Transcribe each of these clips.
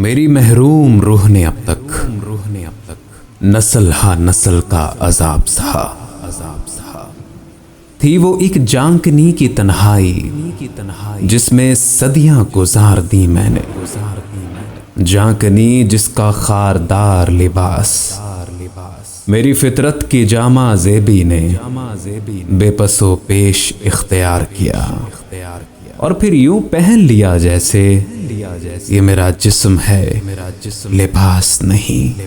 میری محروم روح نے اب تک نسل ہا نسل کا عذاب سہا، تھی وہ ایک جانکنی کی تنہائی جس میں صدیاں گزار دی میں نے، جانکنی جس کا خاردار لباس میری فطرت کی جامہ زیبی نے بے پس و پیش اختیار کیا، اور پھر یوں پہن لیا جیسے یہ میرا جسم ہے لباس نہیں۔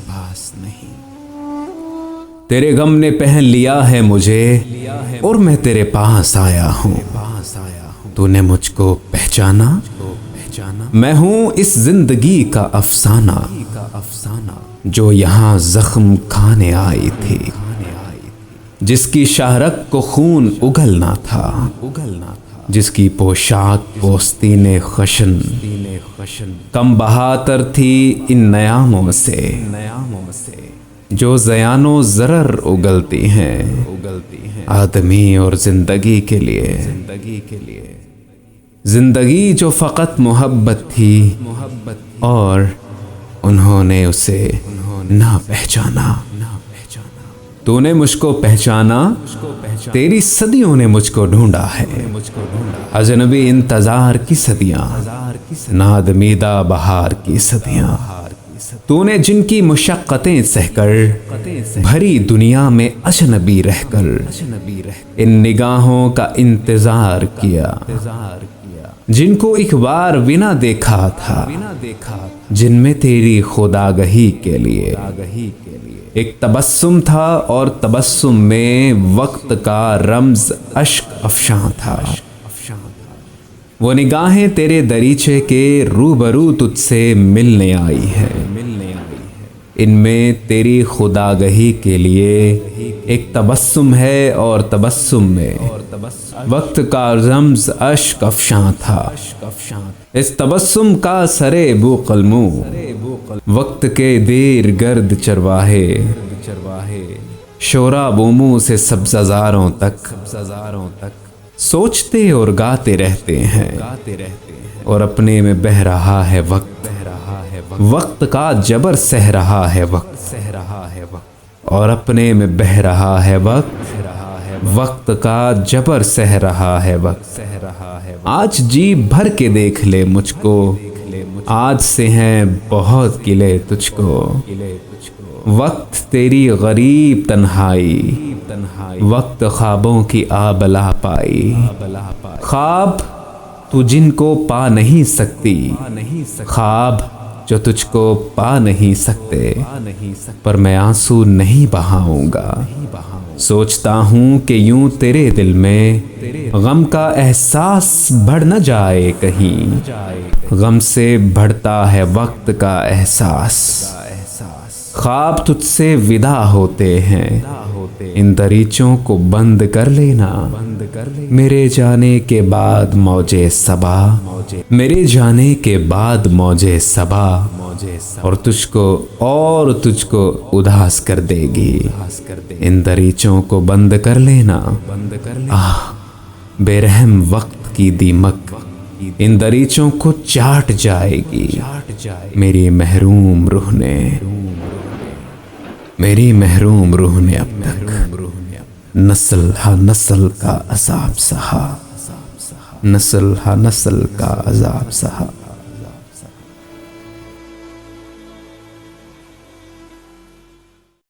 تیرے غم نے پہن لیا ہے مجھے اور میں تیرے پاس آیا ہوں، تو نے مجھ کو پہچانا؟ میں ہوں اس زندگی کا افسانہ جو یہاں زخم کھانے آئی تھی، جس کی شاہرگ کو خون اگلنا تھا، جس کی پوشاک پوستین خشن کم بہاتر تھی ان نیاموں سے، جو زیان و ضرر اگلتی ہیں آدمی اور زندگی کے لیے، زندگی جو فقط محبت تھی اور انہوں نے اسے نہ پہچانا۔ تو نے مجھ کو پہچانا، تیری صدیوں نے مجھ کو ڈھونڈا ہے، اجنبی انتظار کی صدیاں، نادمیدہ بہار کی صدیاں، تو نے جن کی مشقتیں سہ کر بھری دنیا میں اجنبی رہ کر ان نگاہوں کا انتظار کیا، جن کو ایک بار بنا دیکھا تھا، جن میں تیری خداگہی کے لیے ایک تبسم تھا، اور تبسم میں وقت کا رمز اشک افشاں تھا۔ وہ نگاہیں تیرے دریچے کے روبرو تجھ سے ملنے آئی ہے، ان میں تیری خداگہی کے لیے ایک تبسم ہے، اور تبسم میں وقت کا رمز اشک افشاں تھا۔ اس تبسم کا سرے بو قلمو وقت کے دیر گرد چرواہے، شورا بوموں سے سبززاروں تک سوچتے اور گاتے رہتے ہیں، اور اپنے میں بہہ رہا ہے وقت، وقت کا جبر سہ رہا ہے وقت، اور اپنے میں بہہ رہا ہے وقت، وقت کا جبر سہ رہا ہے وقت۔ آج جی بھر کے دیکھ لے مجھ کو، آج سے ہیں بہت گلے تجھ کو، وقت تیری غریب تنہائی، وقت خوابوں کی آبلا پائی، خواب تو جن کو پا نہیں سکتی، خواب جو تجھ کو پا نہیں سکتے، پر میں آنسو نہیں بہاؤں گا۔ سوچتا ہوں کہ یوں تیرے دل میں غم کا احساس بڑھ نہ جائے کہیں، غم سے بڑھتا ہے وقت کا احساس، خواب تجھ سے ودا ہوتے ہیں، ان دریچوں کو بند کر لینا، میرے جانے کے بعد موجے صبا، میرے جانے کے بعد موجے صبا، اور تجھ کو اداس کر دے گی، ان دریچوں کو بند کر لینا۔ آہ بے رحم وقت کی دیمک ان دریچوں کو چاٹ جائے گی، میری محروم روح نے اب تک نسل ہا نسل کا عذاب سہا، نسل ہا نسل کا عذاب سہا۔